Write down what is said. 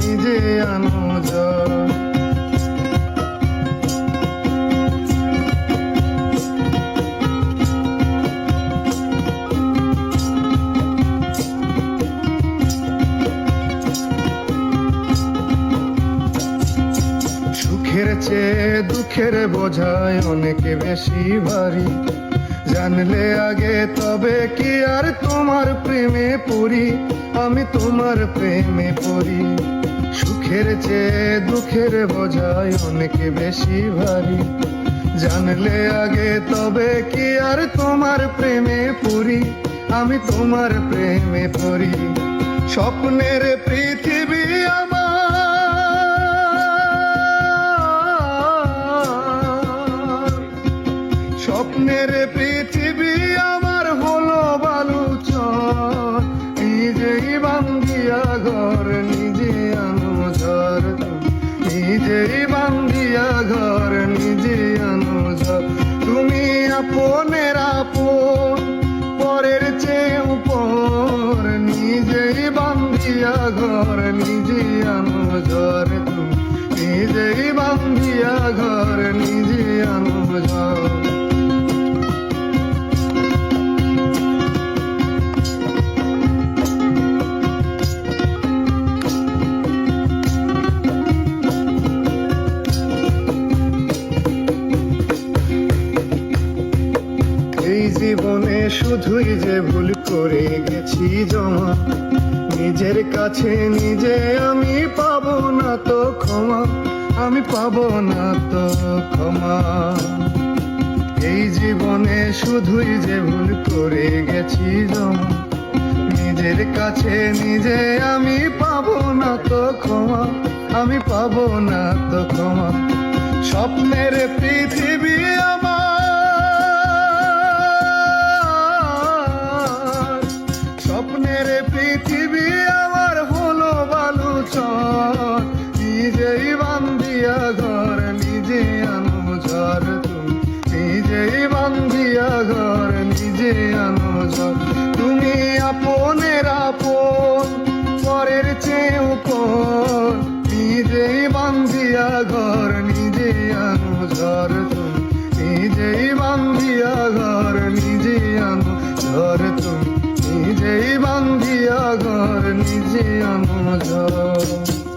নিজে আনো ঝড়। সুখের চেয়ে দুঃখের বোঝায় অনেক বেশি ভারী, জানলে আগে তবে কি আর তোমার প্রেমে পড়ি, আমি তোমার প্রেমে পড়ি। সুখের চেয়ে দুঃখের বোঝায় অনেক বেশি ভারী, জানলে আগে তবে কি আর তোমার প্রেমে পড়ি, আমি তোমার প্রেমে পড়ি। স্বপ্নের পৃথিবী আমার, স্বপ্নের পৃথিবী আমার হলো বালুচর, নিজেই ভাঙ্গিয়া ঘর নিজে আনো ঝড়, নিজেই ভাঙ্গিয়া ঘর নিজে আনো ঝড়। তুমি আপনের আপন, পরের চেয়ে উপর, নিজেই ভাঙ্গিয়া ঘর নিজে আনো ঝড়, তুমি নিজেই ভাঙ্গিয়া ঘর নিজে আনো ঝড়। এই জীবনে শুধুই যে ভুল করে গেছি জমা, নিজের কাছে নিজে আমি পাবো না তো ক্ষমা, আমি পাবো না তো ক্ষমা। এই জীবনে শুধুই যে ভুল করে গেছি জমা, নিজের কাছে নিজে আমি পাবো না তো ক্ষমা, আমি পাবো না তো ক্ষমা। স্বপ্নের পৃথিবী আমার, স্বপ্নের পৃথিবী আমার হলো বালুচর, নিজেই বান্ধিয়া ঘর নিজে আনো ঝড়, তুমি নিজেই বান্ধিয়া ঘর নিজে আনো ঝড়। তুমি আপনের আপন, পরের চেয়ে উপর, নিজেই বান্ধিয়া ঘর নিজে আনো ঝড়, তুমি নিজেই বান্ধিয়া ঘর নিজে আনো ঝড়, তুমি নিজেই বান্ধিয়া ঘর নিজে আনো ঝড়।